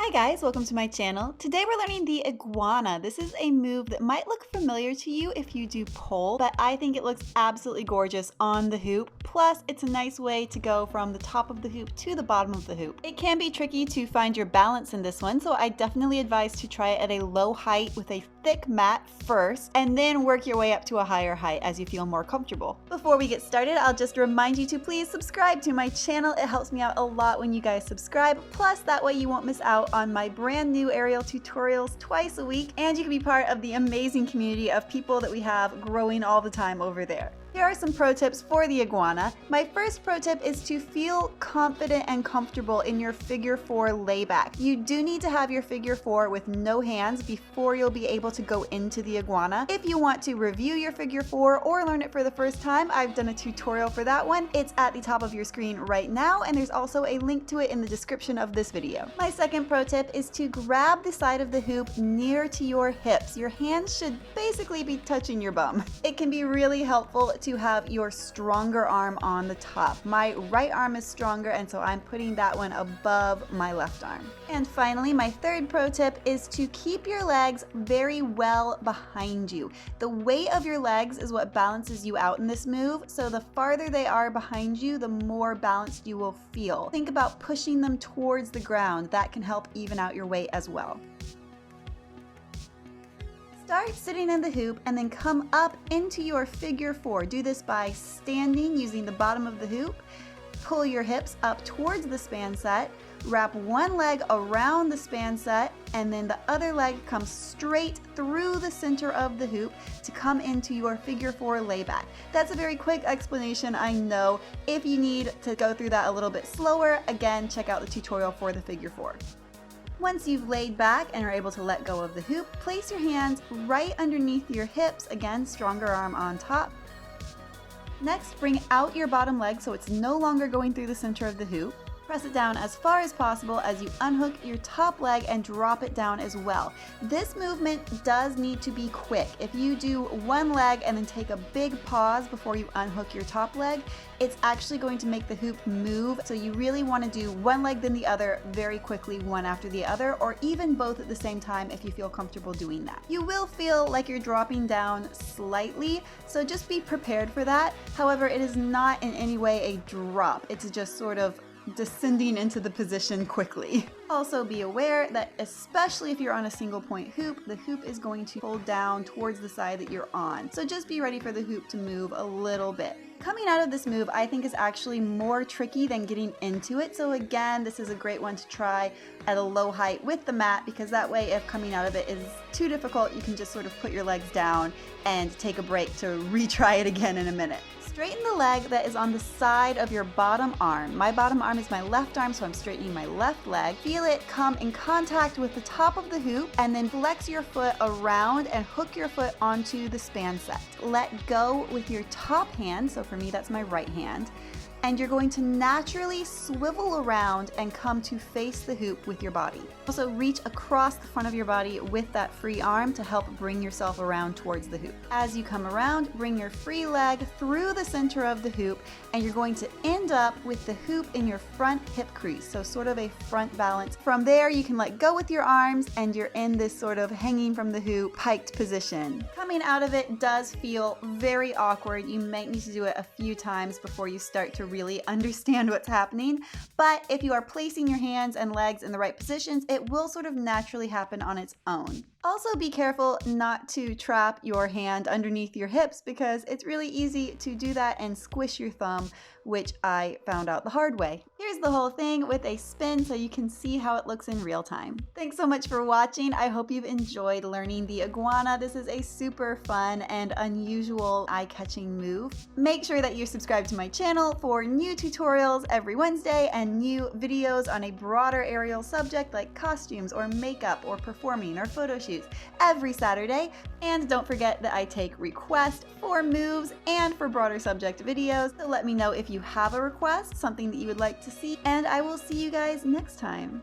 Hi guys, welcome to my channel. Today we're learning the iguana. This is a move that might look familiar to you if you do pole, but I think it looks absolutely gorgeous on the hoop. Plus, it's a nice way to go from the top of the hoop to the bottom of the hoop. It can be tricky to find your balance in this one, so I definitely advise to try it at a low height with a thick mat first, and then work your way up to a higher height as you feel more comfortable. Before we get started, I'll just remind you to please subscribe to my channel. It helps me out a lot when you guys subscribe. Plus, that way you won't miss out on my brand new aerial tutorials twice a week, and you can be part of the amazing community of people that we have growing all the time over there. Here are some pro tips for the iguana. My first pro tip is to feel confident and comfortable in your figure 4 layback. You do need to have your figure 4 with no hands before you'll be able to go into the iguana. If you want to review your figure 4 or learn it for the first time, I've done a tutorial for that one. It's at the top of your screen right now, and there's also a link to it in the description of this video. My second pro tip is to grab the side of the hoop near to your hips. Your hands should basically be touching your bum. It can be really helpful to have your stronger arm on the top. My right arm is stronger, and so I'm putting that one above my left arm. And finally, my third pro tip is to keep your legs very well behind you. The weight of your legs is what balances you out in this move, so the farther they are behind you, the more balanced you will feel. Think about pushing them towards the ground. That can help even out your weight as well. Start sitting in the hoop and then come up into your figure 4. Do this by standing using the bottom of the hoop. Pull your hips up towards the span set. Wrap one leg around the span set, and then the other leg comes straight through the center of the hoop to come into your figure 4 layback. That's a very quick explanation, I know. If you need to go through that a little bit slower, again, check out the tutorial for the figure 4. Once you've laid back and are able to let go of the hoop, place your hands right underneath your hips, again, stronger arm on top. Next, bring out your bottom leg so it's no longer going through the center of the hoop. Press it down as far as possible as you unhook your top leg and drop it down as well. This movement does need to be quick. If you do one leg and then take a big pause before you unhook your top leg, it's actually going to make the hoop move. So you really want to do one leg then the other very quickly, one after the other, or even both at the same time if you feel comfortable doing that. You will feel like you're dropping down slightly, so just be prepared for that. However, it is not in any way a drop. It's just sort of descending into the position quickly. Also be aware that especially if you're on a single point hoop, the hoop is going to pull down towards the side that you're on. So just be ready for the hoop to move a little bit. Coming out of this move, I think, is actually more tricky than getting into it. So again, this is a great one to try at a low height with the mat, because that way if coming out of it is too difficult, you can just sort of put your legs down and take a break to retry it again in a minute. Straighten the leg that is on the side of your bottom arm. My bottom arm is my left arm, so I'm straightening my left leg. Feel it come in contact with the top of the hoop, and then flex your foot around and hook your foot onto the span set. Let go with your top hand, so for me that's my right hand, and you're going to naturally swivel around and come to face the hoop with your body. Also reach across the front of your body with that free arm to help bring yourself around towards the hoop. As you come around, bring your free leg through the center of the hoop, and you're going to end up with the hoop in your front hip crease, so sort of a front balance. From there, you can let go with your arms, and you're in this sort of hanging from the hoop, hiked position. Coming out of it does feel very awkward. You might need to do it a few times before you start to really understand what's happening, but if you are placing your hands and legs in the right positions, it will sort of naturally happen on its own. Also be careful not to trap your hand underneath your hips, because it's really easy to do that and squish your thumb, which I found out the hard way. Here's the whole thing with a spin so you can see how it looks in real time. Thanks so much for watching. I hope you've enjoyed learning the iguana. This is a super fun and unusual eye-catching move. Make sure that you're subscribed to my channel for new tutorials every Wednesday and new videos on a broader aerial subject like costumes or makeup or performing or photo shoots every Saturday. And don't forget that I take requests for moves and for broader subject videos, so let me know if you have a request, something that you would like to see, and I will see you guys next time.